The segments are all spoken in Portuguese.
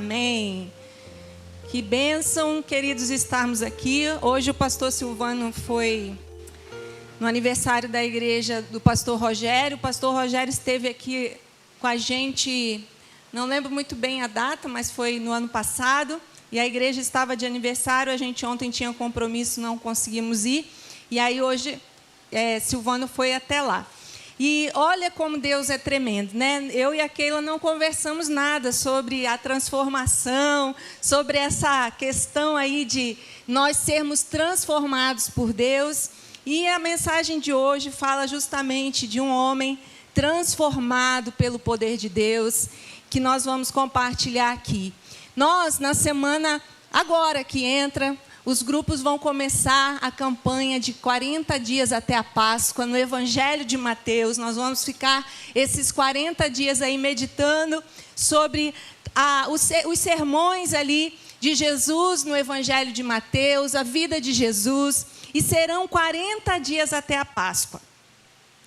Amém. Que bênção, queridos, estarmos aqui. Hoje o pastor Silvano foi no aniversário da igreja do pastor Rogério. O pastor Rogério esteve aqui com a gente, não lembro muito bem a data, mas foi no ano passado. E a igreja estava de aniversário, a gente ontem tinha compromisso, não conseguimos ir. E aí hoje Silvano foi até lá. E olha como Deus é tremendo, né? Eu e a Keila não conversamos nada sobre a transformação, sobre essa questão aí de nós sermos transformados por Deus. E a mensagem de hoje fala justamente de um homem transformado pelo poder de Deus, que nós vamos compartilhar aqui. Nós, na semana agora que entra, os grupos vão começar a campanha de 40 dias até a Páscoa, no Evangelho de Mateus. Nós vamos ficar esses 40 dias aí meditando sobre os sermões ali de Jesus no Evangelho de Mateus, a vida de Jesus. E serão 40 dias até a Páscoa.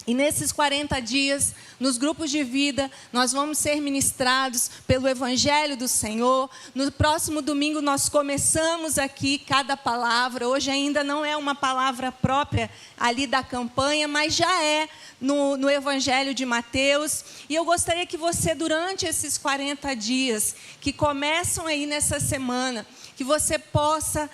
E nesses 40 dias, nos grupos de vida, nós vamos ser ministrados pelo Evangelho do Senhor. No próximo domingo, nós começamos aqui cada palavra. Hoje ainda não é uma palavra própria ali da campanha, mas já é no Evangelho de Mateus. E eu gostaria que você, durante esses 40 dias, que começam aí nessa semana, que você possa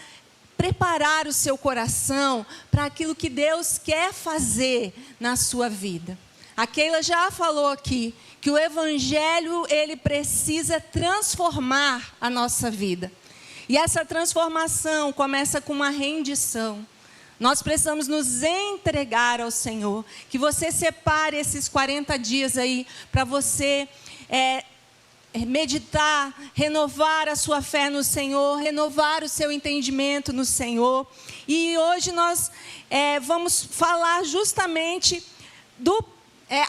preparar o seu coração para aquilo que Deus quer fazer na sua vida. A Keila já falou aqui que o Evangelho, ele precisa transformar a nossa vida. E essa transformação começa com uma rendição. Nós precisamos nos entregar ao Senhor. Que você separe esses 40 dias aí para você meditar, renovar a sua fé no Senhor, renovar o seu entendimento no Senhor. E hoje nós vamos falar justamente do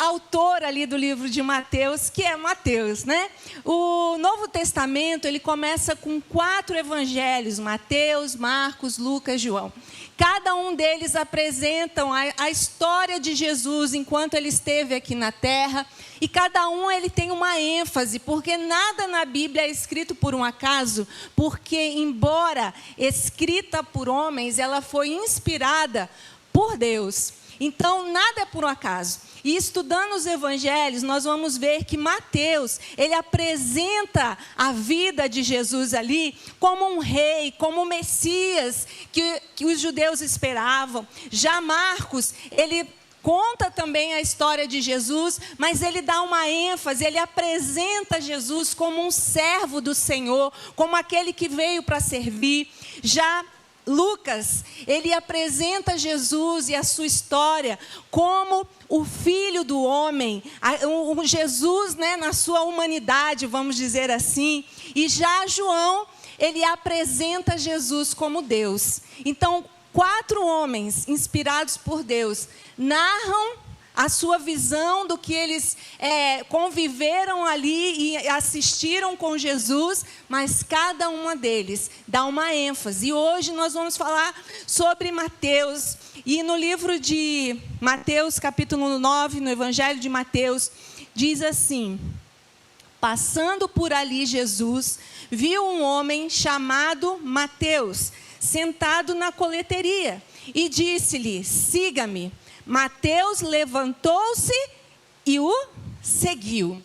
autor ali do livro de Mateus, que é Mateus, né? O Novo Testamento, ele começa com 4 evangelhos: Mateus, Marcos, Lucas, João. Cada um deles apresentam a história de Jesus enquanto ele esteve aqui na terra. E cada um ele tem uma ênfase, porque nada na Bíblia é escrito por um acaso, porque embora escrita por homens, ela foi inspirada por Deus. Então, nada é por um acaso. E estudando os evangelhos, nós vamos ver que Mateus, ele apresenta a vida de Jesus ali como um rei, como um Messias que os judeus esperavam. Já Marcos, ele conta também a história de Jesus, mas ele dá uma ênfase, ele apresenta Jesus como um servo do Senhor, como aquele que veio para servir. Já Lucas, ele apresenta Jesus e a sua história como o Filho do Homem, o Jesus, né, na sua humanidade, vamos dizer assim. E já João, ele apresenta Jesus como Deus. Então, 4 homens inspirados por Deus narram a sua visão do que eles conviveram ali e assistiram com Jesus, mas cada uma deles dá uma ênfase. E hoje nós vamos falar sobre Mateus. E no livro de Mateus, capítulo 9, no Evangelho de Mateus, diz assim: passando por ali Jesus, viu um homem chamado Mateus, sentado na coleteria, e disse-lhe: siga-me. Mateus levantou-se e o seguiu.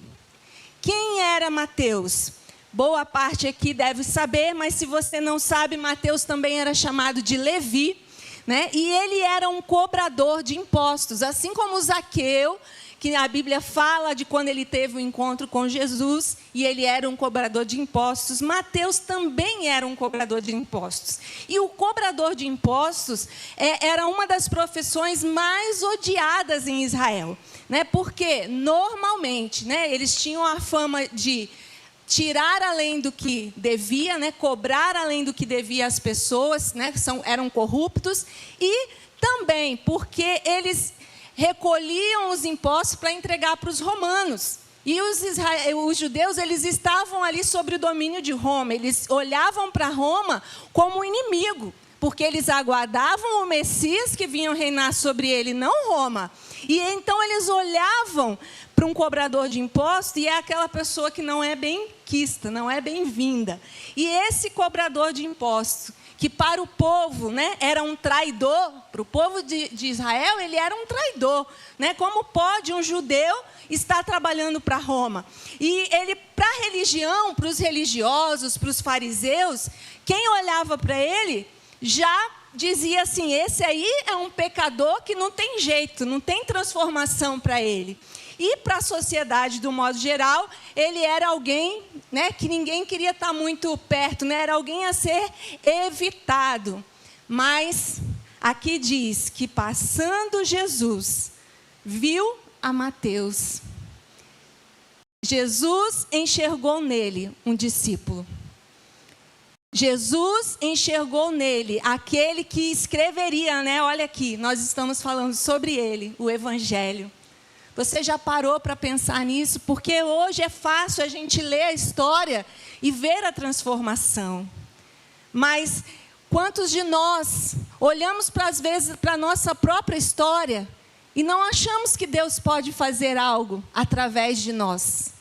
Quem era Mateus? Boa parte aqui deve saber, mas se você não sabe, Mateus também era chamado de Levi, né? E ele era um cobrador de impostos, assim como Zaqueu, que a Bíblia fala de quando ele teve um encontro com Jesus, e ele era um cobrador de impostos. Mateus também era um cobrador de impostos. E o cobrador de impostos era uma das profissões mais odiadas em Israel, né? Porque, normalmente, né, eles tinham a fama de tirar além do que devia, né, cobrar além do que devia às pessoas, né, eram corruptos, e também porque recolhiam os impostos para entregar para os romanos. E os judeus, eles estavam ali sob o domínio de Roma. Eles olhavam para Roma como um inimigo, porque eles aguardavam o Messias que vinha reinar sobre ele, não Roma. E então eles olhavam para um cobrador de impostos e é aquela pessoa que não é bem-quista, não é bem-vinda. E esse cobrador de impostos, que para o povo, né, era um traidor, para o povo de Israel, ele era um traidor. Né? Como pode um judeu estar trabalhando para Roma? E ele, para a religião, para os religiosos, para os fariseus, quem olhava para ele já dizia assim, esse aí é um pecador que não tem jeito, não tem transformação para ele. E para a sociedade, do modo geral, ele era alguém, né, que ninguém queria estar muito perto, né, era alguém a ser evitado. Mas aqui diz que passando Jesus, viu a Mateus. Jesus enxergou nele um discípulo. Jesus enxergou nele aquele que escreveria, né? Olha aqui, nós estamos falando sobre ele, o Evangelho. Você já parou para pensar nisso? Porque hoje é fácil a gente ler a história e ver a transformação. Mas quantos de nós olhamos às vezes para a nossa própria história e não achamos que Deus pode fazer algo através de nós?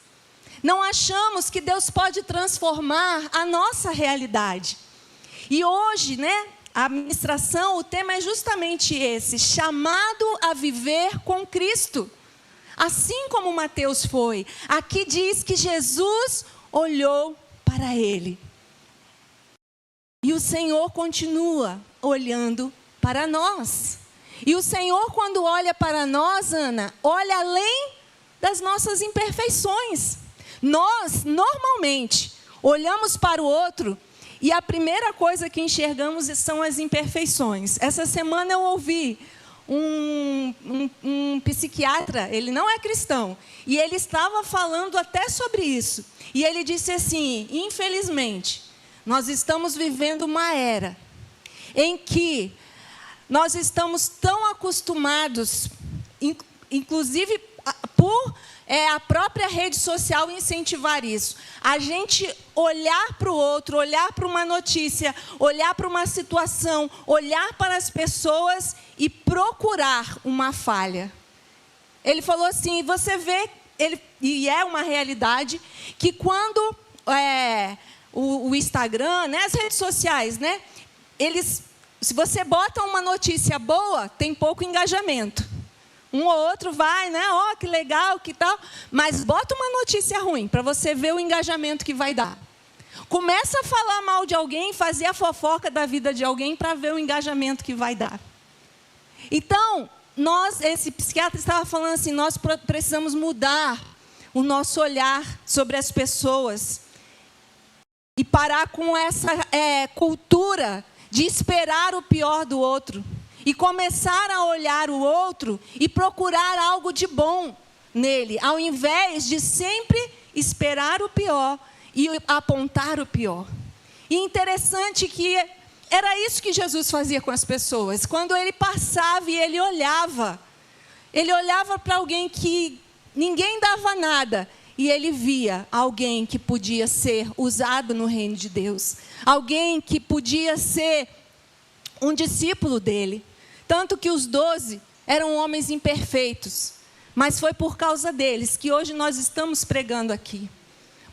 Não achamos que Deus pode transformar a nossa realidade. E hoje, né, a ministração, o tema é justamente esse, chamado a viver com Cristo. Assim como Mateus foi. Aqui diz que Jesus olhou para ele. E o Senhor continua olhando para nós. E o Senhor, quando olha para nós, Ana, olha além das nossas imperfeições. Nós, normalmente, olhamos para o outro e a primeira coisa que enxergamos são as imperfeições. Essa semana eu ouvi um psiquiatra, ele não é cristão, e ele estava falando até sobre isso. E ele disse assim, infelizmente, nós estamos vivendo uma era em que nós estamos tão acostumados, inclusive por a própria rede social incentivar isso. A gente olhar para o outro, olhar para uma notícia, olhar para uma situação, olhar para as pessoas e procurar uma falha. Ele falou assim, você vê, e é uma realidade, que quando o Instagram, né, as redes sociais, né, se você bota uma notícia boa, tem pouco engajamento. Um ou outro vai, né? Ó, que legal, que tal. Mas bota uma notícia ruim para você ver o engajamento que vai dar. Começa a falar mal de alguém, fazer a fofoca da vida de alguém para ver o engajamento que vai dar. Então, esse psiquiatra estava falando assim, nós precisamos mudar o nosso olhar sobre as pessoas e parar com essa cultura de esperar o pior do outro. E começar a olhar o outro e procurar algo de bom nele, ao invés de sempre esperar o pior e apontar o pior. E interessante que era isso que Jesus fazia com as pessoas. Quando ele passava e ele olhava para alguém que ninguém dava nada, e ele via alguém que podia ser usado no reino de Deus, alguém que podia ser um discípulo dele. Tanto que os 12 eram homens imperfeitos, mas foi por causa deles que hoje nós estamos pregando aqui.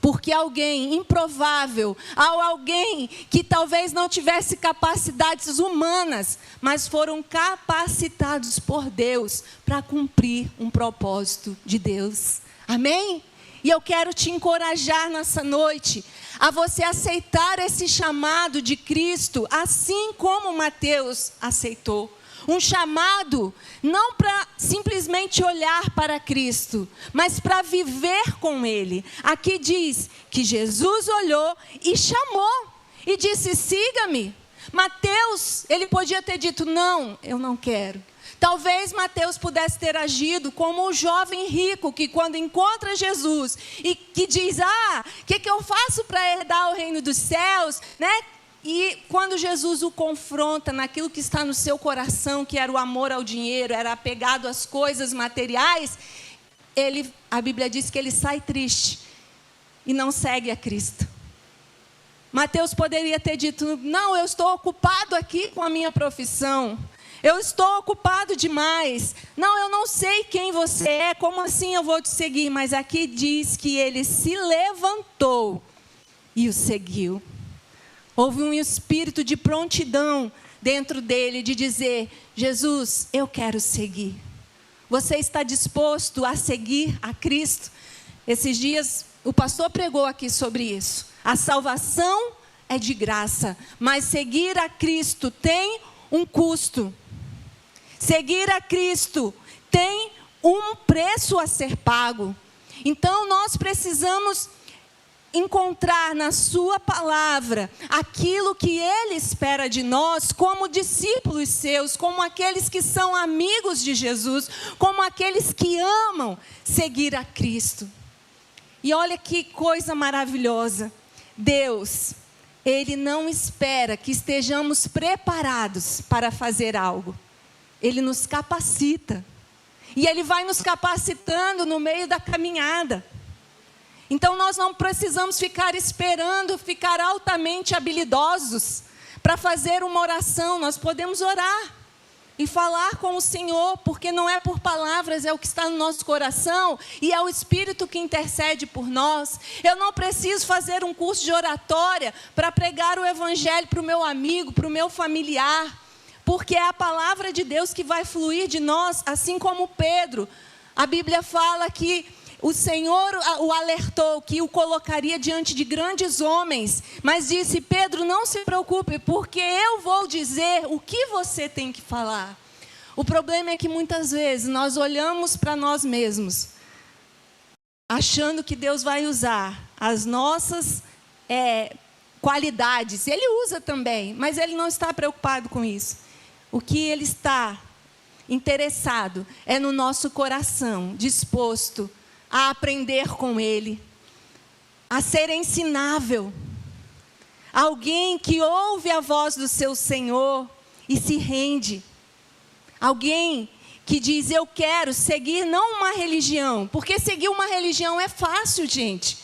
Porque alguém improvável, alguém que talvez não tivesse capacidades humanas, mas foram capacitados por Deus para cumprir um propósito de Deus. Amém? E eu quero te encorajar nessa noite a você aceitar esse chamado de Cristo, assim como Mateus aceitou. Um chamado não para simplesmente olhar para Cristo, mas para viver com Ele. Aqui diz que Jesus olhou e chamou e disse, siga-me. Mateus, ele podia ter dito, não, eu não quero. Talvez Mateus pudesse ter agido como o jovem rico que quando encontra Jesus e que diz, o que eu faço para herdar o reino dos céus, né? E quando Jesus o confronta naquilo que está no seu coração, que era o amor ao dinheiro, era apegado às coisas materiais, a Bíblia diz que ele sai triste e não segue a Cristo. Mateus poderia ter dito: não, eu estou ocupado aqui com a minha profissão. Eu estou ocupado demais. Não, eu não sei quem você é, como assim eu vou te seguir? Mas aqui diz que ele se levantou e o seguiu. Houve um espírito de prontidão dentro dele de dizer: Jesus, eu quero seguir. Você está disposto a seguir a Cristo? Esses dias o pastor pregou aqui sobre isso. A salvação é de graça, mas seguir a Cristo tem um custo. Seguir a Cristo tem um preço a ser pago. Então nós precisamos encontrar na sua palavra aquilo que Ele espera de nós como discípulos seus, como aqueles que são amigos de Jesus, como aqueles que amam seguir a Cristo. E olha que coisa maravilhosa. Deus, Ele não espera que estejamos preparados para fazer algo. Ele nos capacita. E Ele vai nos capacitando no meio da caminhada. Então nós não precisamos ficar esperando, ficar altamente habilidosos para fazer uma oração. Nós podemos orar e falar com o Senhor, porque não é por palavras, é o que está no nosso coração e é o Espírito que intercede por nós. Eu não preciso fazer um curso de oratória para pregar o Evangelho para o meu amigo, para o meu familiar, porque é a palavra de Deus que vai fluir de nós, assim como Pedro. A Bíblia fala que o Senhor o alertou que o colocaria diante de grandes homens, mas disse: Pedro, não se preocupe, porque eu vou dizer o que você tem que falar. O problema é que muitas vezes nós olhamos para nós mesmos, achando que Deus vai usar as nossas qualidades. Ele usa também, mas Ele não está preocupado com isso. O que Ele está interessado é no nosso coração, disposto a aprender com Ele, a ser ensinável. Alguém que ouve a voz do seu Senhor e se rende. Alguém que diz: eu quero seguir não uma religião, porque seguir uma religião é fácil, gente.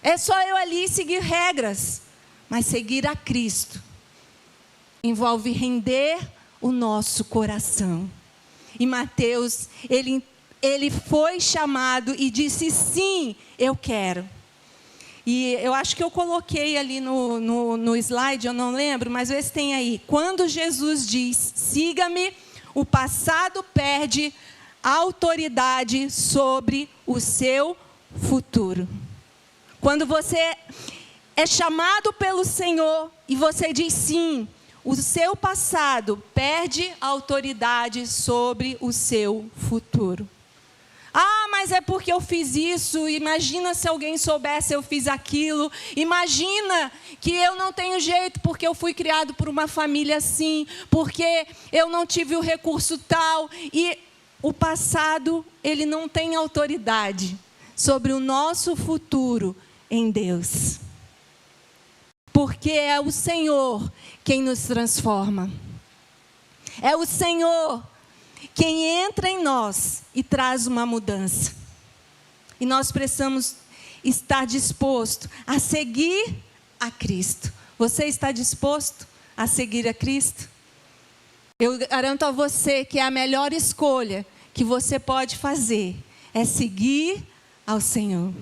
É só eu ali seguir regras. Mas seguir a Cristo envolve render o nosso coração. E Mateus, ele foi chamado e disse: sim, eu quero. E eu acho que eu coloquei ali no slide, eu não lembro, mas vê se tem aí. Quando Jesus diz: siga-me, o passado perde autoridade sobre o seu futuro. Quando você é chamado pelo Senhor e você diz sim, o seu passado perde autoridade sobre o seu futuro. Ah, mas é porque eu fiz isso. Imagina se alguém soubesse eu fiz aquilo. Imagina que eu não tenho jeito porque eu fui criado por uma família assim, porque eu não tive o recurso tal. E o passado, ele não tem autoridade sobre o nosso futuro em Deus. Porque é o Senhor quem nos transforma. É o Senhor quem entra em nós e traz uma mudança. E nós precisamos estar disposto a seguir a Cristo. Você está disposto a seguir a Cristo? Eu garanto a você que a melhor escolha que você pode fazer é seguir ao Senhor.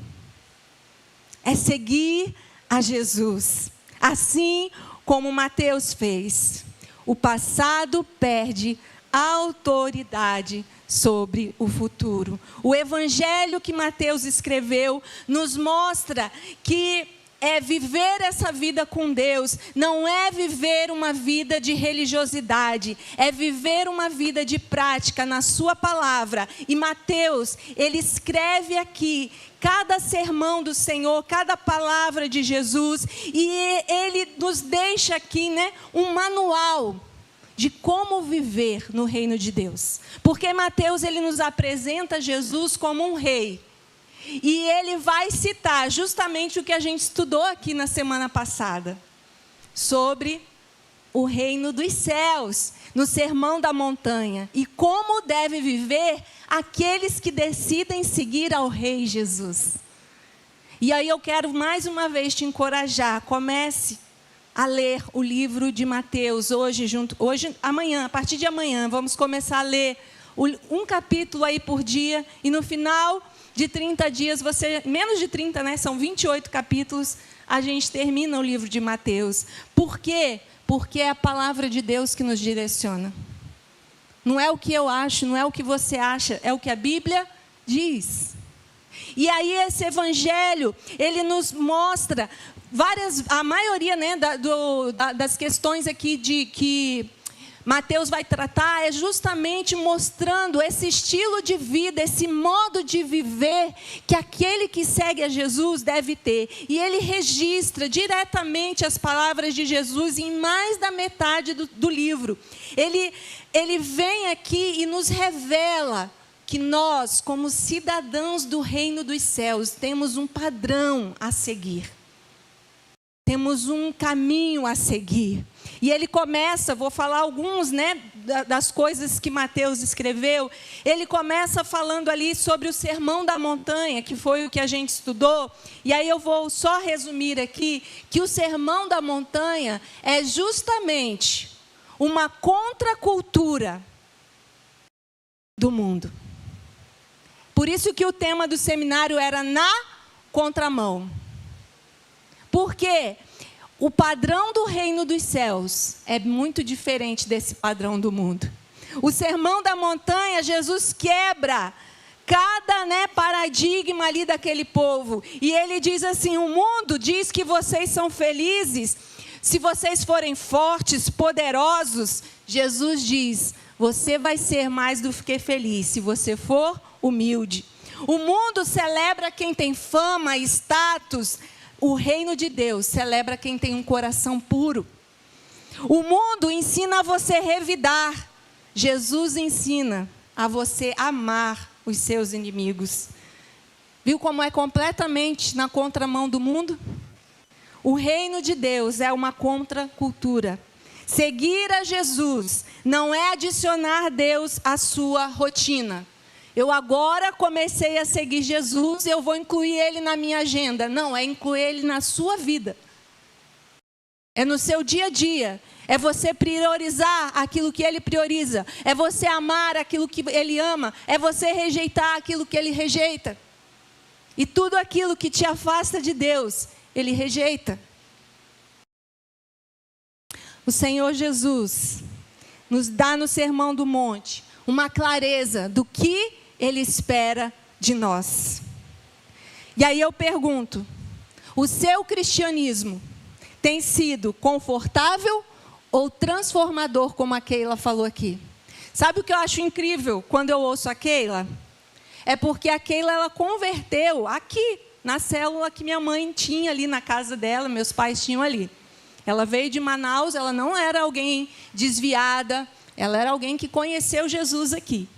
É seguir a Jesus. Assim como Mateus fez. O passado perde autoridade sobre o futuro. O evangelho que Mateus escreveu nos mostra que viver essa vida com Deus não é viver uma vida de religiosidade, é viver uma vida de prática na sua palavra. E Mateus, ele escreve aqui cada sermão do Senhor, cada palavra de Jesus, e ele nos deixa aqui, um manual de como viver no reino de Deus. Porque Mateus, ele nos apresenta Jesus como um rei. E ele vai citar justamente o que a gente estudou aqui na semana passada, sobre o reino dos céus, no Sermão da Montanha, e como deve viver aqueles que decidem seguir ao Rei Jesus. E aí eu quero mais uma vez te encorajar, comece a ler o livro de Mateus. Amanhã, a partir de amanhã, vamos começar a ler um capítulo aí por dia. E no final de 30 dias, menos de 30, né? São 28 capítulos, a gente termina o livro de Mateus. Por quê? Porque é a palavra de Deus que nos direciona. Não é o que eu acho, não é o que você acha, é o que a Bíblia diz. E aí esse evangelho, ele nos mostra a maioria, né, das questões aqui que Mateus vai tratar, é justamente mostrando esse estilo de vida, esse modo de viver que aquele que segue a Jesus deve ter. E ele registra diretamente as palavras de Jesus em mais da metade do livro. Ele vem aqui e nos revela que nós, como cidadãos do reino dos céus, temos um padrão a seguir. Temos um caminho a seguir. E ele começa, vou falar alguns, né, das coisas que Mateus escreveu. Ele começa falando ali sobre o Sermão da Montanha, que foi o que a gente estudou. E aí eu vou só resumir aqui, que o Sermão da Montanha é justamente uma contracultura do mundo. Por isso que o tema do seminário era na contramão. Porque o padrão do reino dos céus é muito diferente desse padrão do mundo. O Sermão da Montanha, Jesus quebra cada, né, paradigma ali daquele povo. E ele diz assim: o mundo diz que vocês são felizes se vocês forem fortes, poderosos. Jesus diz: você vai ser mais do que feliz se você for humilde. O mundo celebra quem tem fama, status. O reino de Deus celebra quem tem um coração puro. O mundo ensina a você revidar. Jesus ensina a você amar os seus inimigos. Viu como é completamente na contramão do mundo? O reino de Deus é uma contracultura. Seguir a Jesus não é adicionar Deus à sua rotina. Eu agora comecei a seguir Jesus e eu vou incluir Ele na minha agenda. Não, é incluir Ele na sua vida. É no seu dia a dia. É você priorizar aquilo que Ele prioriza. É você amar aquilo que Ele ama. É você rejeitar aquilo que Ele rejeita. E tudo aquilo que te afasta de Deus, Ele rejeita. O Senhor Jesus nos dá no Sermão do Monte uma clareza do que Ele espera de nós. E aí eu pergunto: o seu cristianismo tem sido confortável ou transformador, como a Keila falou aqui? Sabe o que eu acho incrível quando eu ouço a Keila? É porque a Keila, ela converteu aqui, na célula que minha mãe tinha ali na casa dela, meus pais tinham ali. Ela veio de Manaus, ela não era alguém desviada, ela era alguém que conheceu Jesus aqui.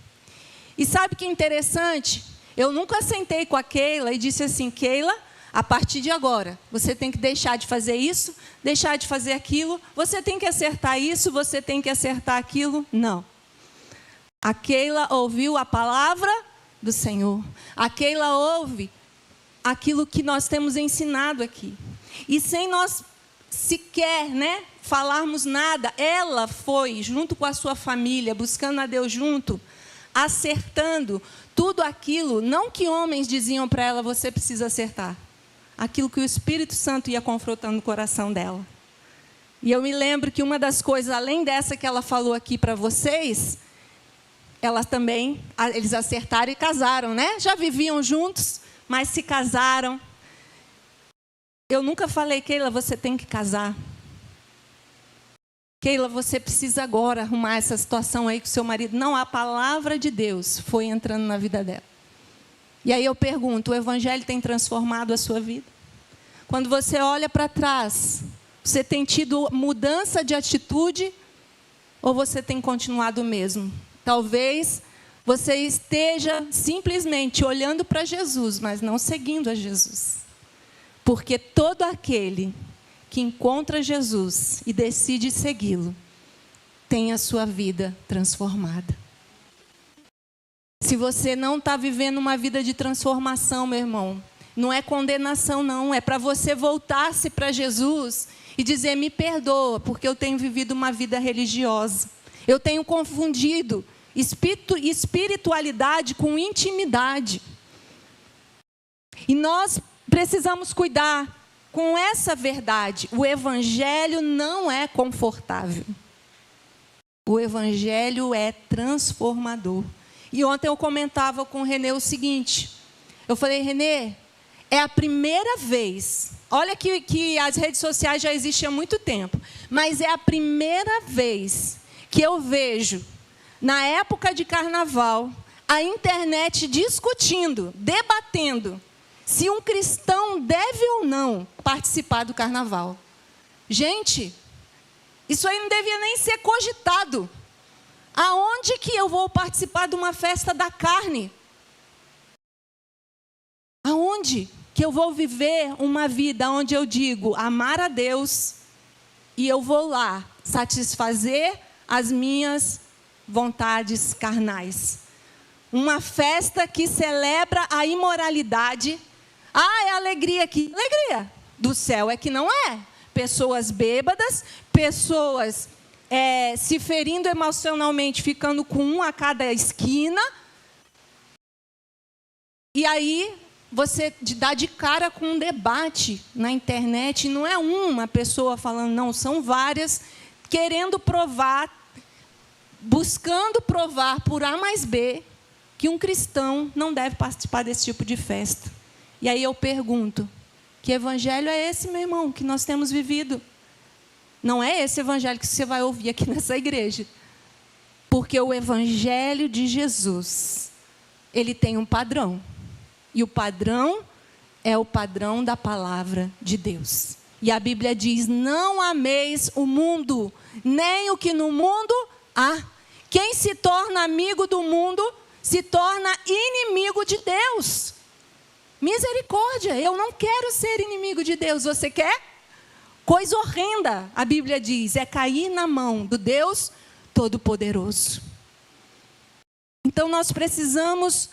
E sabe o que é interessante? Eu nunca sentei com a Keila e disse assim: Keila, a partir de agora, você tem que deixar de fazer isso, deixar de fazer aquilo, você tem que acertar isso, você tem que acertar aquilo. Não. A Keila ouviu a palavra do Senhor. A Keila ouve aquilo que nós temos ensinado aqui. E sem nós sequer, né, falarmos nada, ela foi, junto com a sua família, buscando a Deus junto, acertando tudo aquilo, não que homens diziam para ela: você precisa acertar. Aquilo que o Espírito Santo ia confrontando o coração dela. E eu me lembro que uma das coisas, além dessa que ela falou aqui para vocês, eles acertaram e casaram, né? Já viviam juntos, mas se casaram. Eu nunca falei: Keila, você tem que casar. Keila, você precisa agora arrumar essa situação aí com seu marido. Não, a palavra de Deus foi entrando na vida dela. E aí eu pergunto: o evangelho tem transformado a sua vida? Quando você olha para trás, você tem tido mudança de atitude ou você tem continuado o mesmo? Talvez você esteja simplesmente olhando para Jesus, mas não seguindo a Jesus. Porque todo aquele que encontra Jesus e decide segui-lo, tem a sua vida transformada. Se você não está vivendo uma vida de transformação, meu irmão, não é condenação, não. É para você voltar-se para Jesus e dizer: me perdoa, porque eu tenho vivido uma vida religiosa. Eu tenho confundido espiritualidade com intimidade. E nós precisamos cuidar com essa verdade. O evangelho não é confortável. O evangelho é transformador. E ontem eu comentava com o Renê o seguinte. Eu falei: Renê, é a primeira vez. Olha que as redes sociais já existem há muito tempo. Mas é a primeira vez que eu vejo, na época de carnaval, a internet discutindo, debatendo, se um cristão deve ou não participar do carnaval. Gente, isso aí não devia nem ser cogitado. Aonde que eu vou participar de uma festa da carne? Aonde que eu vou viver uma vida onde eu digo amar a Deus e eu vou lá satisfazer as minhas vontades carnais? Uma festa que celebra a imoralidade. Ah, é alegria aqui. Alegria do céu é que não é. Pessoas bêbadas, pessoas se ferindo emocionalmente, ficando com um a cada esquina. E aí você dá de cara com um debate na internet. Não é uma pessoa falando, não, são várias, querendo provar, buscando provar por A mais B, que um cristão não deve participar desse tipo de festa. E aí eu pergunto: que evangelho é esse, meu irmão, que nós temos vivido? Não é esse evangelho que você vai ouvir aqui nessa igreja. Porque o evangelho de Jesus, ele tem um padrão. E o padrão é o padrão da palavra de Deus. E a Bíblia diz: não ameis o mundo, nem o que no mundo há. Quem se torna amigo do mundo, se torna inimigo de Deus. Misericórdia, eu não quero ser inimigo de Deus. Você quer? Coisa horrenda, a Bíblia diz, é cair na mão do Deus Todo-Poderoso. Então nós precisamos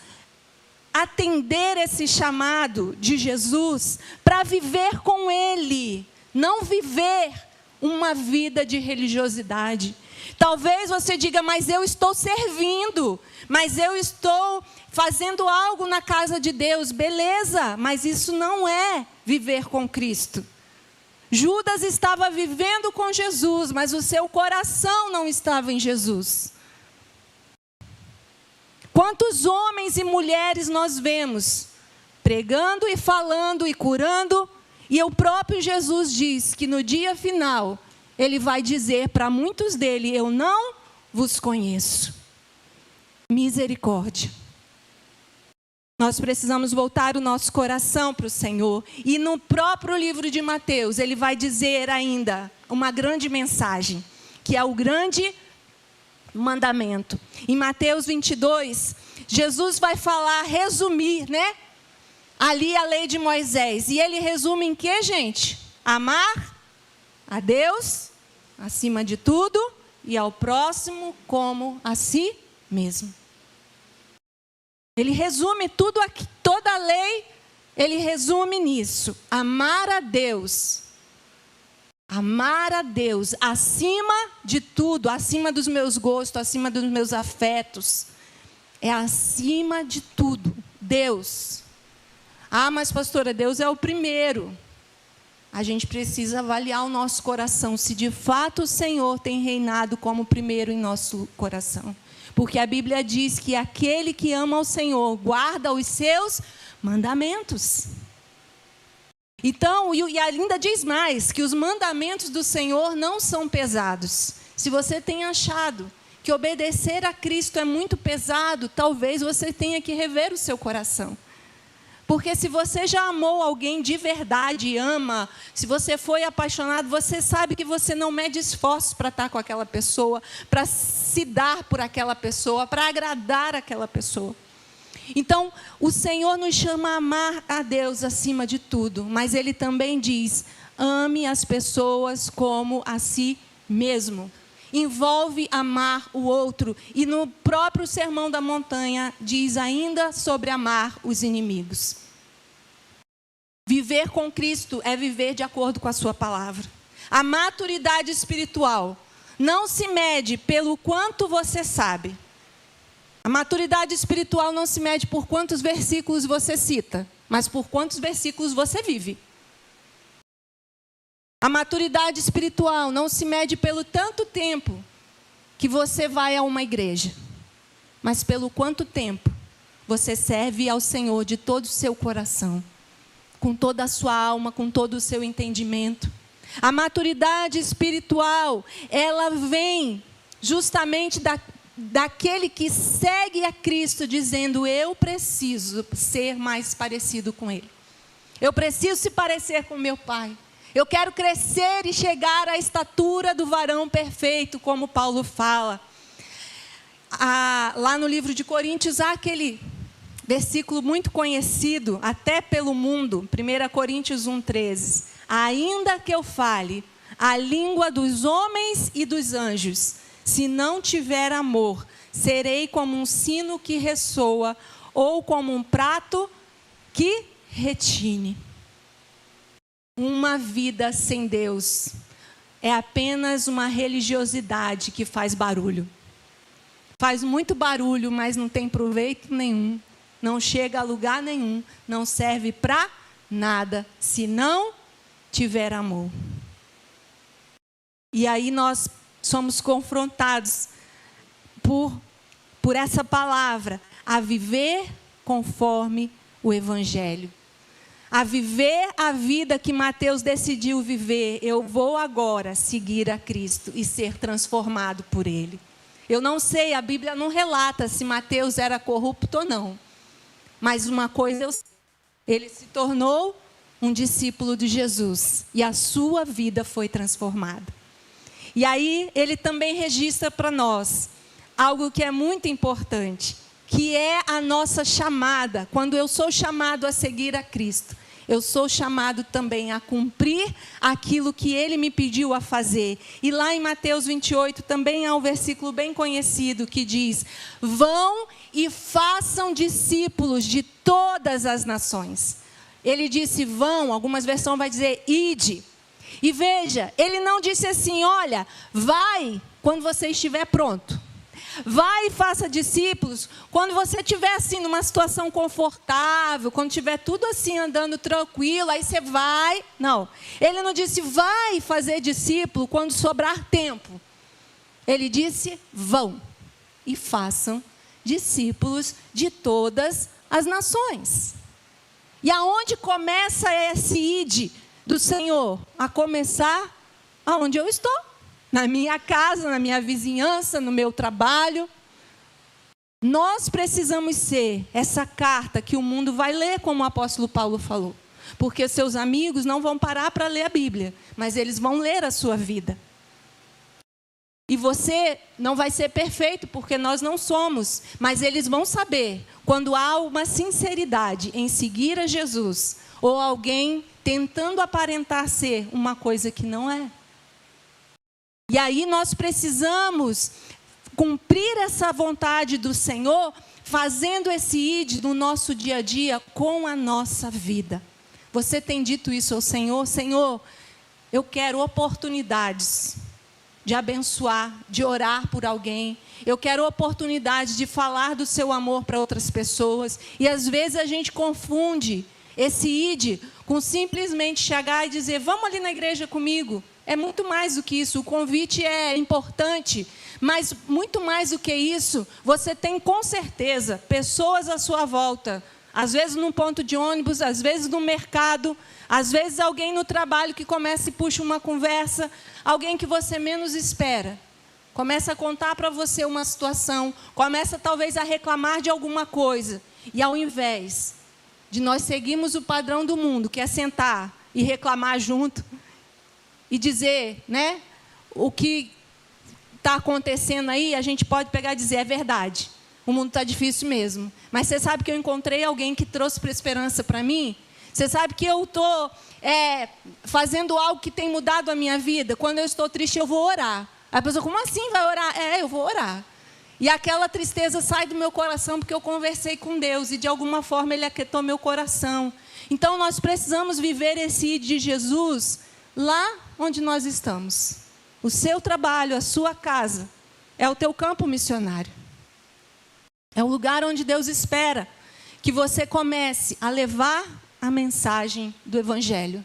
atender esse chamado de Jesus para viver com Ele, não viver uma vida de religiosidade. Talvez você diga: mas eu estou servindo, mas eu estou fazendo algo na casa de Deus. Beleza, mas isso não é viver com Cristo. Judas estava vivendo com Jesus, mas o seu coração não estava em Jesus. Quantos homens e mulheres nós vemos pregando e falando e curando, e o próprio Jesus diz que no dia final Ele vai dizer para muitos deles: eu não vos conheço. Misericórdia. Nós precisamos voltar o nosso coração para o Senhor. E no próprio livro de Mateus, ele vai dizer ainda uma grande mensagem, que é o grande mandamento. Em Mateus 22, Jesus vai falar, resumir, né? Ali a lei de Moisés. E ele resume em quê, gente? Amar a Deus acima de tudo e ao próximo como a si mesmo. Ele resume tudo aqui, toda a lei, ele resume nisso. Amar a Deus. Amar a Deus acima de tudo, acima dos meus gostos, acima dos meus afetos. É acima de tudo. Deus. Ah, mas pastora, Deus é o primeiro. A gente precisa avaliar o nosso coração, se de fato o Senhor tem reinado como primeiro em nosso coração. Porque a Bíblia diz que aquele que ama o Senhor guarda os seus mandamentos. Então, e ainda diz mais, que os mandamentos do Senhor não são pesados. Se você tem achado que obedecer a Cristo é muito pesado, talvez você tenha que rever o seu coração. Porque se você já amou alguém de verdade e ama, se você foi apaixonado, você sabe que você não mede esforços para estar com aquela pessoa, para se dar por aquela pessoa, para agradar aquela pessoa. Então, o Senhor nos chama a amar a Deus acima de tudo, mas Ele também diz: ame as pessoas como a si mesmo. Envolve amar o outro. E no próprio Sermão da Montanha diz ainda sobre amar os inimigos. Viver com Cristo é viver de acordo com a sua palavra. A maturidade espiritual não se mede pelo quanto você sabe. A maturidade espiritual não se mede por quantos versículos você cita, mas por quantos versículos você vive. A maturidade espiritual não se mede pelo tanto tempo que você vai a uma igreja, mas pelo quanto tempo você serve ao Senhor de todo o seu coração, com toda a sua alma, com todo o seu entendimento. A maturidade espiritual, ela vem justamente daquele que segue a Cristo, dizendo: eu preciso ser mais parecido com Ele. Eu preciso se parecer com meu Pai. Eu quero crescer e chegar à estatura do varão perfeito, como Paulo fala. Lá no livro de Coríntios, há aquele versículo muito conhecido, até pelo mundo, 1 Coríntios 1,13. Ainda que eu fale a língua dos homens e dos anjos, se não tiver amor, serei como um sino que ressoa, ou como um prato que retine. Uma vida sem Deus é apenas uma religiosidade que faz barulho. Faz muito barulho, mas não tem proveito nenhum. Não chega a lugar nenhum. Não serve para nada, se não tiver amor. E aí nós somos confrontados por essa palavra, a viver conforme o Evangelho. A viver a vida que Mateus decidiu viver. Eu vou agora seguir a Cristo e ser transformado por Ele. Eu não sei, a Bíblia não relata se Mateus era corrupto ou não. Mas uma coisa eu sei, ele se tornou um discípulo de Jesus. E a sua vida foi transformada. E aí ele também registra para nós algo que é muito importante, que é a nossa chamada. Quando eu sou chamado a seguir a Cristo, eu sou chamado também a cumprir aquilo que Ele me pediu a fazer. E lá em Mateus 28 também há um versículo bem conhecido que diz: vão e façam discípulos de todas as nações. Ele disse vão, algumas versões vai dizer ide. E veja, ele não disse assim: olha, vai quando você estiver pronto. Vai e faça discípulos quando você estiver assim numa situação confortável, quando estiver tudo assim andando tranquilo, aí você vai. Não, ele não disse vai fazer discípulo quando sobrar tempo. Ele disse vão e façam discípulos de todas as nações. E aonde começa esse ide do Senhor? A começar aonde eu estou. Na minha casa, na minha vizinhança, no meu trabalho. Nós precisamos ser essa carta que o mundo vai ler, como o apóstolo Paulo falou. Porque seus amigos não vão parar para ler a Bíblia, mas eles vão ler a sua vida. E você não vai ser perfeito, porque nós não somos. Mas eles vão saber quando há uma sinceridade em seguir a Jesus, ou alguém tentando aparentar ser uma coisa que não é. E aí nós precisamos cumprir essa vontade do Senhor, fazendo esse ide no nosso dia a dia com a nossa vida. Você tem dito isso ao Senhor? Senhor, eu quero oportunidades de abençoar, de orar por alguém. Eu quero oportunidade de falar do seu amor para outras pessoas. E às vezes a gente confunde esse ide com simplesmente chegar e dizer: vamos ali na igreja comigo. É muito mais do que isso. O convite é importante, mas muito mais do que isso, você tem com certeza pessoas à sua volta. Às vezes num ponto de ônibus, às vezes no mercado, às vezes alguém no trabalho que começa e puxa uma conversa, alguém que você menos espera. Começa a contar para você uma situação, começa talvez a reclamar de alguma coisa. E ao invés de nós seguirmos o padrão do mundo, que é sentar e reclamar junto, e dizer, né, o que está acontecendo aí, a gente pode pegar e dizer: é verdade, o mundo está difícil mesmo. Mas você sabe que eu encontrei alguém que trouxe esperança para mim? Você sabe que eu estou fazendo algo que tem mudado a minha vida? Quando eu estou triste, eu vou orar. A pessoa: como assim vai orar? Eu vou orar. E aquela tristeza sai do meu coração porque eu conversei com Deus e de alguma forma Ele aquietou meu coração. Então nós precisamos viver esse ir de Jesus lá onde nós estamos. O seu trabalho, a sua casa, é o teu campo missionário. É o lugar onde Deus espera que você comece a levar a mensagem do Evangelho.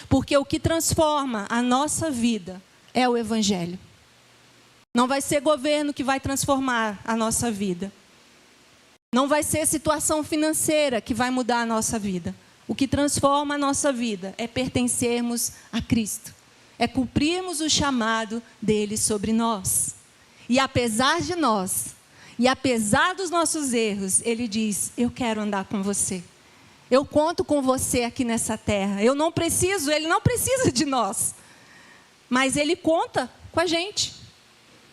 Porque o que transforma a nossa vida é o Evangelho. Não vai ser governo que vai transformar a nossa vida. Não vai ser situação financeira que vai mudar a nossa vida. O que transforma a nossa vida é pertencermos a Cristo. É cumprirmos o chamado dele sobre nós. E apesar de nós, e apesar dos nossos erros, ele diz, eu quero andar com você. Eu conto com você aqui nessa terra. Ele não precisa de nós. Mas ele conta com a gente.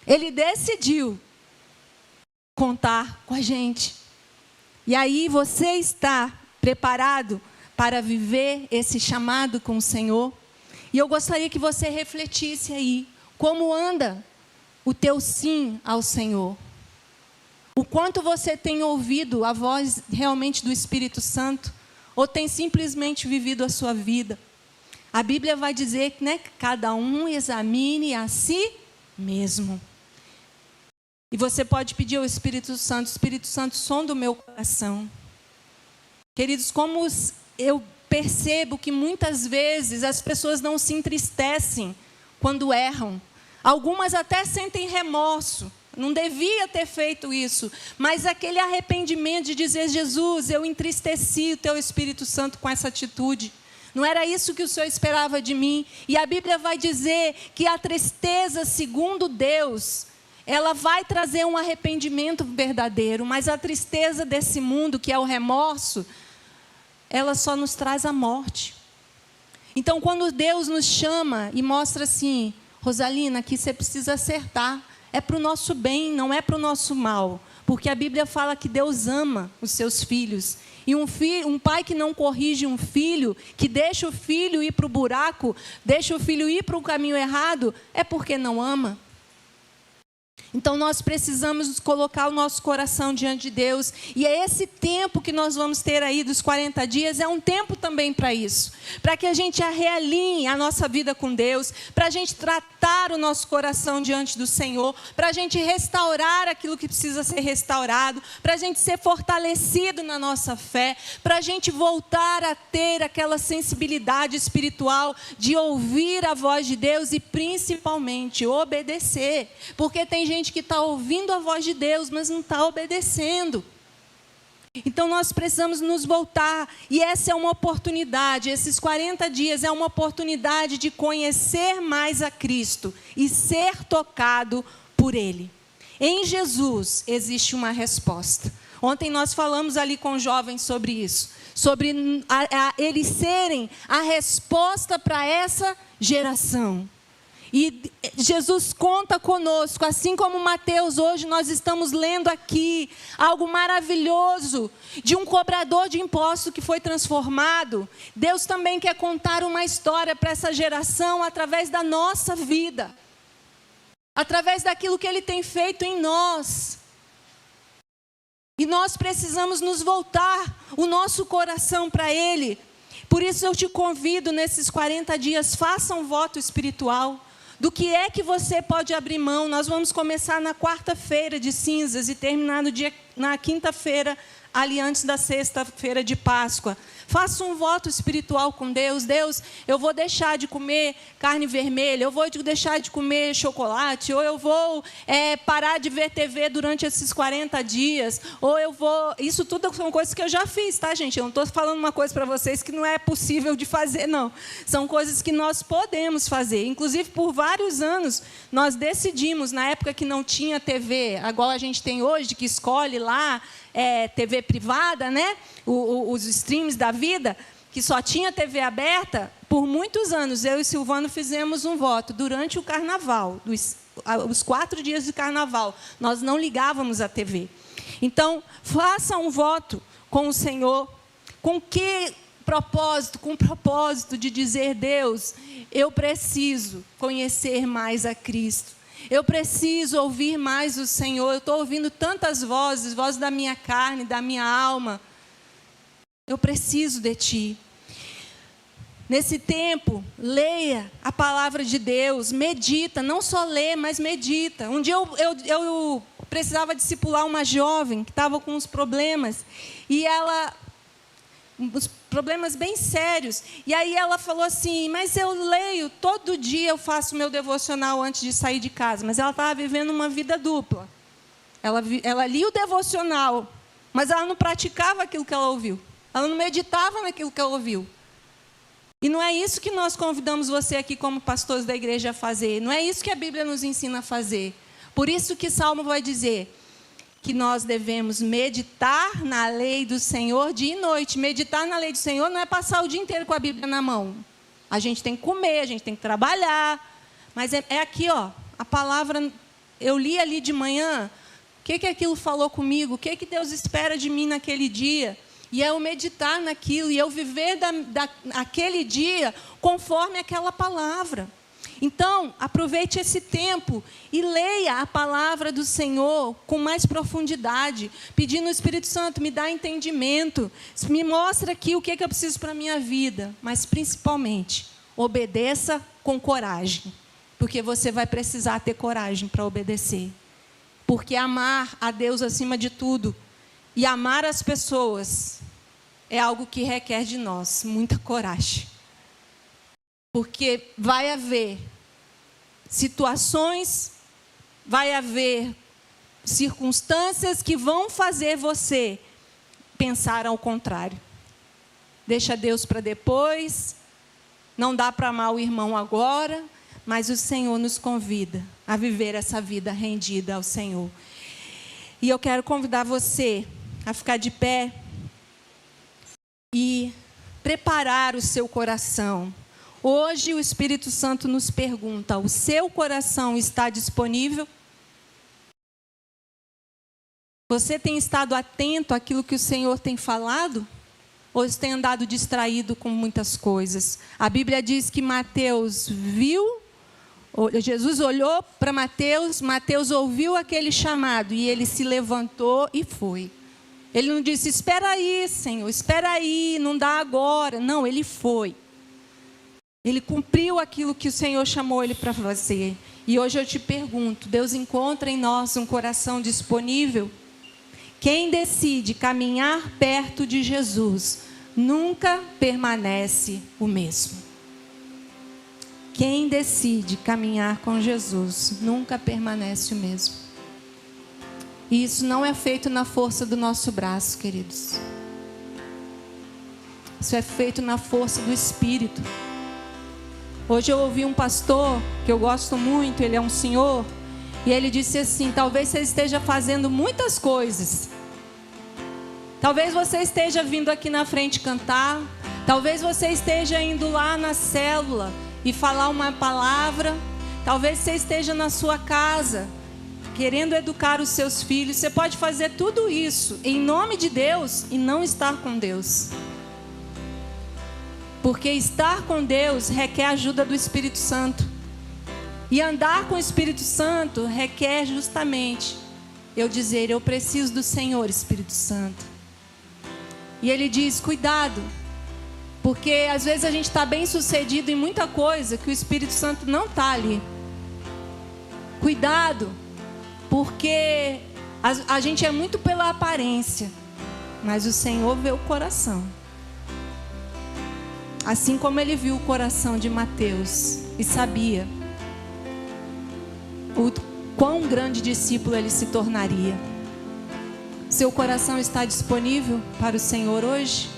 Ele decidiu contar com a gente. E aí você está preparado para viver esse chamado com o Senhor? E eu gostaria que você refletisse aí, como anda o teu sim ao Senhor? O quanto você tem ouvido a voz realmente do Espírito Santo? Ou tem simplesmente vivido a sua vida? A Bíblia vai dizer que, né, cada um examine a si mesmo. E você pode pedir ao Espírito Santo, sonda o meu coração. Queridos, como eu percebo que muitas vezes as pessoas não se entristecem quando erram. Algumas até sentem remorso. Não devia ter feito isso. Mas aquele arrependimento de dizer, Jesus, eu entristeci o teu Espírito Santo com essa atitude. Não era isso que o Senhor esperava de mim. E a Bíblia vai dizer que a tristeza, segundo Deus, ela vai trazer um arrependimento verdadeiro. Mas a tristeza desse mundo, que é o remorso, ela só nos traz a morte. Então, quando Deus nos chama e mostra assim, Rosalina, aqui você precisa acertar. É para o nosso bem, não é para o nosso mal. Porque a Bíblia fala que Deus ama os seus filhos. E um pai que não corrige um filho, que deixa o filho ir para o buraco, deixa o filho ir para o caminho errado, é porque não ama. Então nós precisamos colocar o nosso coração diante de Deus. E é esse tempo que nós vamos ter aí dos 40 dias, é um tempo também para isso. Para que a gente realinhe a nossa vida com Deus, para a gente tratar o nosso coração diante do Senhor, para a gente restaurar aquilo que precisa ser restaurado, para a gente ser fortalecido na nossa fé, para a gente voltar a ter aquela sensibilidade espiritual de ouvir a voz de Deus e principalmente obedecer. Porque tem gente que está ouvindo a voz de Deus, mas não está obedecendo. Então nós precisamos nos voltar, e essa é uma oportunidade, esses 40 dias é uma oportunidade de conhecer mais a Cristo e ser tocado por Ele. Em Jesus existe uma resposta. Ontem nós falamos ali com jovens sobre isso, sobre eles serem a resposta para essa geração. E Jesus conta conosco, assim como Mateus, hoje nós estamos lendo aqui algo maravilhoso de um cobrador de impostos que foi transformado. Deus também quer contar uma história para essa geração através da nossa vida, através daquilo que Ele tem feito em nós. E nós precisamos nos voltar o nosso coração para Ele. Por isso eu te convido nesses 40 dias, faça um voto espiritual. Do que é que você pode abrir mão? Nós vamos começar na quarta-feira de cinzas e terminar na quinta-feira, ali antes da sexta-feira de Páscoa. Faça um voto espiritual com Deus. Deus, eu vou deixar de comer carne vermelha, eu vou deixar de comer chocolate, ou eu vou parar de ver TV durante esses 40 dias, ou eu vou... Isso tudo são coisas que eu já fiz, tá, gente? Eu não estou falando uma coisa para vocês que não é possível de fazer, não. São coisas que nós podemos fazer. Inclusive, por vários anos, nós decidimos, na época que não tinha TV, igual a gente tem hoje, que escolhe lá, TV privada, né? Os streams da vida, que só tinha TV aberta, por muitos anos, eu e Silvano fizemos um voto durante o carnaval, os 4 dias de carnaval, nós não ligávamos a TV. Então, faça um voto com o Senhor, com que propósito? Com o propósito de dizer, Deus, eu preciso conhecer mais a Cristo. Eu preciso ouvir mais o Senhor. Eu estou ouvindo tantas vozes, vozes da minha carne, da minha alma. Eu preciso de Ti. Nesse tempo, leia a palavra de Deus, medita, não só lê, mas medita. Um dia eu precisava discipular uma jovem que estava com uns problemas, e uns problemas bem sérios. E aí ela falou assim, mas eu leio, todo dia eu faço meu devocional antes de sair de casa. Mas ela estava vivendo uma vida dupla. Ela lia o devocional, mas ela não praticava aquilo que ela ouviu. Ela não meditava naquilo que ela ouviu. E não é isso que nós convidamos você aqui como pastores da igreja a fazer. Não é isso que a Bíblia nos ensina a fazer. Por isso que Salmo vai dizer que nós devemos meditar na lei do Senhor dia e noite. Meditar na lei do Senhor não é passar o dia inteiro com a Bíblia na mão. A gente tem que comer, a gente tem que trabalhar. Mas é aqui, ó, a palavra, eu li ali de manhã, o que aquilo falou comigo, o que Deus espera de mim naquele dia. E é eu meditar naquilo, e eu viver aquele dia conforme aquela palavra. Então, aproveite esse tempo e leia a palavra do Senhor com mais profundidade, pedindo ao Espírito Santo, me dá entendimento, me mostra aqui o que eu preciso para a minha vida. Mas, principalmente, obedeça com coragem, porque você vai precisar ter coragem para obedecer. Porque amar a Deus acima de tudo e amar as pessoas é algo que requer de nós muita coragem. Porque vai haver situações, vai haver circunstâncias que vão fazer você pensar ao contrário. Deixa Deus para depois, não dá para amar o irmão agora, mas o Senhor nos convida a viver essa vida rendida ao Senhor. E eu quero convidar você a ficar de pé e preparar o seu coração. Hoje o Espírito Santo nos pergunta, o seu coração está disponível? Você tem estado atento àquilo que o Senhor tem falado? Ou você tem andado distraído com muitas coisas? A Bíblia diz que Jesus olhou para Mateus, Mateus ouviu aquele chamado e ele se levantou e foi. Ele não disse, espera aí, Senhor, espera aí, não dá agora. Não, ele foi. Ele cumpriu aquilo que o Senhor chamou ele para fazer. E hoje eu te pergunto, Deus encontra em nós um coração disponível? Quem decide caminhar perto de Jesus nunca permanece o mesmo. Quem decide caminhar com Jesus nunca permanece o mesmo. E isso não é feito na força do nosso braço, queridos. Isso é feito na força do Espírito. Hoje eu ouvi um pastor, que eu gosto muito, ele é um senhor, e ele disse assim, talvez você esteja fazendo muitas coisas. Talvez você esteja vindo aqui na frente cantar, talvez você esteja indo lá na célula e falar uma palavra, talvez você esteja na sua casa, querendo educar os seus filhos. Você pode fazer tudo isso em nome de Deus e não estar com Deus. Porque estar com Deus requer a ajuda do Espírito Santo. E andar com o Espírito Santo requer justamente eu dizer, eu preciso do Senhor, Espírito Santo. E ele diz, cuidado, porque às vezes a gente está bem sucedido em muita coisa que o Espírito Santo não está ali. Cuidado, porque a gente é muito pela aparência, mas o Senhor vê o coração. Assim como ele viu o coração de Mateus e sabia o quão grande discípulo ele se tornaria. Seu coração está disponível para o Senhor hoje?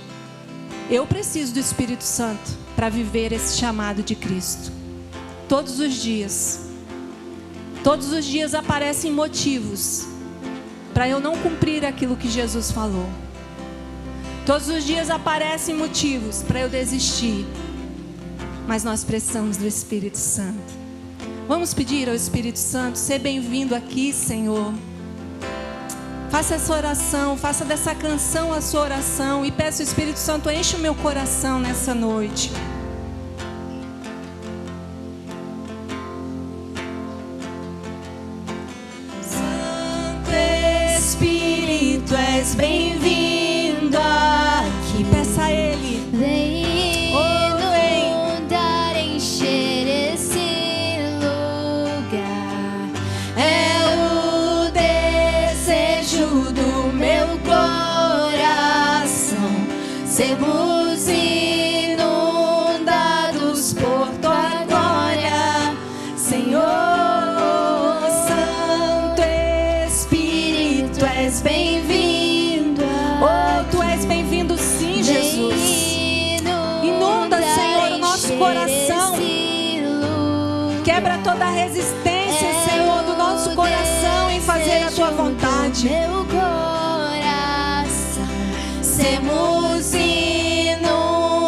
Eu preciso do Espírito Santo para viver esse chamado de Cristo. Todos os dias. Todos os dias aparecem motivos para eu não cumprir aquilo que Jesus falou. Todos os dias aparecem motivos para eu desistir. Mas nós precisamos do Espírito Santo. Vamos pedir ao Espírito Santo, ser bem-vindo aqui, Senhor. Faça essa oração, faça dessa canção a sua oração e peça ao Espírito Santo, enche o meu coração nessa noite. Santo Espírito, és bem-vindo aqui. Peça a Ele. Vem, Oh, vem. sermos inundados por tua glória, Senhor. Santo Espírito, És bem-vindo. oh, tu és bem-vindo sim, Jesus. Inunda, Senhor, o nosso coração. Quebra toda a resistência, Senhor, do nosso coração em fazer a tua vontade. Meu coração, sermos inundados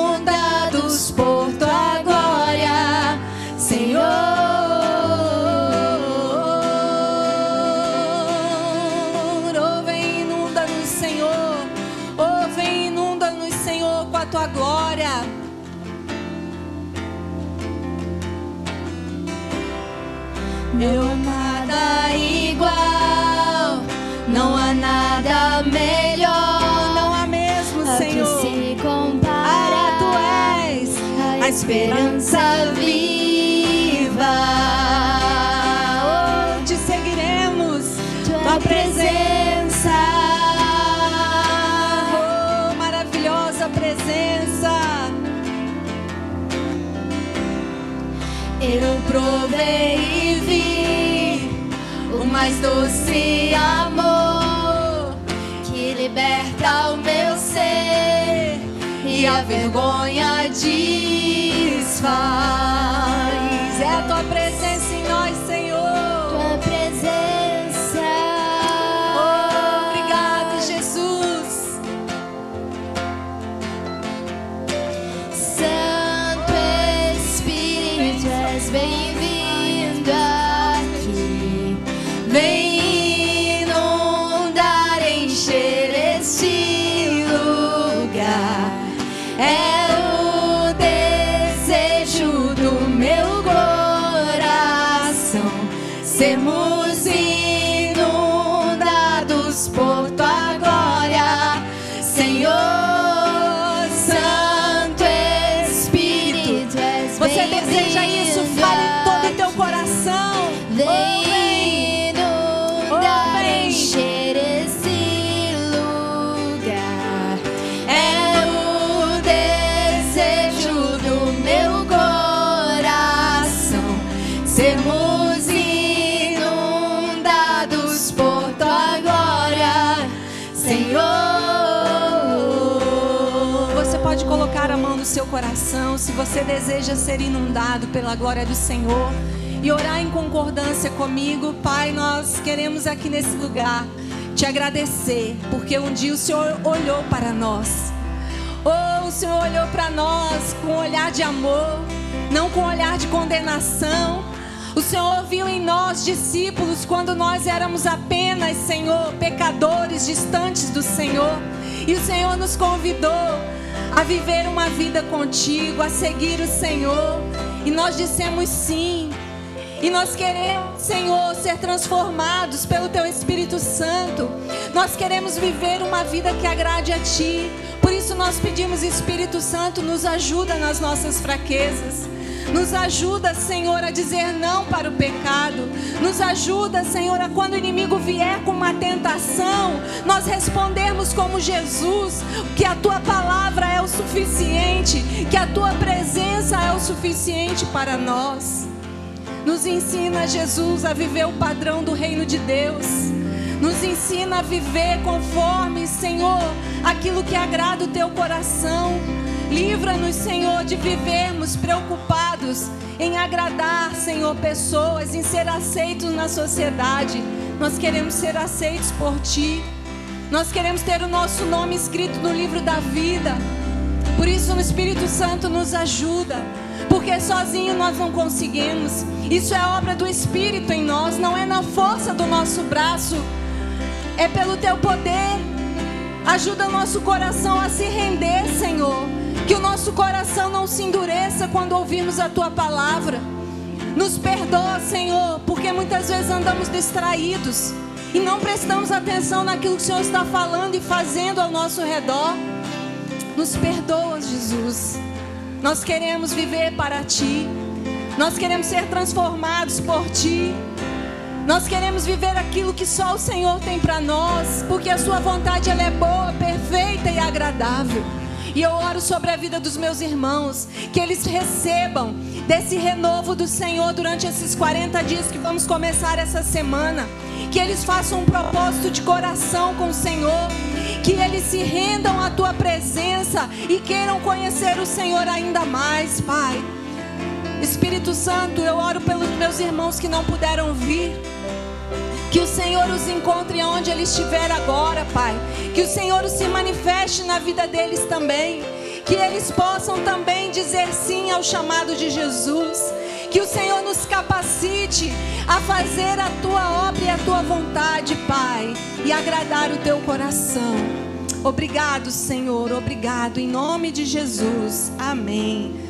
por tua glória, Senhor. Oh, vem inunda-nos, Senhor. Oh, vem inunda-nos, Senhor, com a tua glória. Não há nada igual, não há nada melhor, Não há mesmo, a que Senhor. se compara. Ah, tu és a esperança viva. Oh, te seguiremos. Tua presença, Oh, maravilhosa presença. eu provei e vi o mais doce amor que liberta o meu ser e a vergonha desfaz. É a tua presença em nós, Senhor. Tua presença, Oh, obrigado, Jesus. Santo Espírito, és bem-vindo aqui. Vem inundar, encher este lugar. É o desejo do meu coração, sermos inundados por tua glória, Senhor. Santo Espírito, és Você deseja isso? Fale em todo o teu coração. Vem inundar, vem. encher esse lugar. É o desejo do meu coração, sermos inundados por tua glória, Senhor. Você pode colocar a mão no seu coração se você deseja ser inundado pela glória do Senhor e orar em concordância comigo. Pai, nós queremos aqui nesse lugar te agradecer, porque um dia o Senhor olhou para nós. Oh, o Senhor olhou para nós com um olhar de amor, não com um olhar de condenação. O Senhor viu em nós discípulos quando nós éramos apenas, Senhor, pecadores distantes do Senhor. E o Senhor nos convidou a viver uma vida contigo, a seguir o Senhor. E nós dissemos sim. E nós queremos, Senhor, ser transformados pelo Teu Espírito Santo. Nós queremos viver uma vida que agrade a Ti. Por isso nós pedimos, Espírito Santo, nos ajuda nas nossas fraquezas. Nos ajuda, Senhor, a dizer não para o pecado. Nos ajuda, Senhor, a quando o inimigo vier com uma tentação, nós respondermos como Jesus, que a Tua palavra é o suficiente, que a Tua presença é o suficiente para nós. Nos ensina, Jesus, a viver o padrão do reino de Deus. Nos ensina a viver conforme, Senhor, aquilo que agrada o Teu coração. Livra-nos, Senhor, de vivermos preocupados em agradar, Senhor, pessoas, em ser aceitos na sociedade. Nós queremos ser aceitos por Ti. Nós queremos ter o nosso nome escrito no livro da vida. Por isso, no Espírito Santo nos ajuda, porque sozinho nós não conseguimos. Isso é obra do Espírito em nós, não é na força do nosso braço, é pelo Teu poder. Ajuda o nosso coração a se render, Senhor. Que o nosso coração não se endureça quando ouvirmos a Tua palavra. Nos perdoa, Senhor, porque muitas vezes andamos distraídos e não prestamos atenção naquilo que o Senhor está falando e fazendo ao nosso redor. Nos perdoa, Jesus. Nós queremos viver para Ti. Nós queremos ser transformados por Ti. Nós queremos viver aquilo que só o Senhor tem para nós, porque a Sua vontade ela é boa, perfeita e agradável. E eu oro sobre a vida dos meus irmãos, que eles recebam desse renovo do Senhor durante esses 40 dias que vamos começar essa semana. Que eles façam um propósito de coração com o Senhor, que eles se rendam à tua presença e queiram conhecer o Senhor ainda mais, Pai. Espírito Santo, eu oro pelos meus irmãos que não puderam vir. Que o Senhor os encontre onde eles estiverem agora, Pai. Que o Senhor se manifeste na vida deles também. Que eles possam também dizer sim ao chamado de Jesus. Que o Senhor nos capacite a fazer a tua obra e a tua vontade, Pai. E agradar o teu coração. Obrigado, Senhor. Obrigado. Em nome de Jesus. Amém.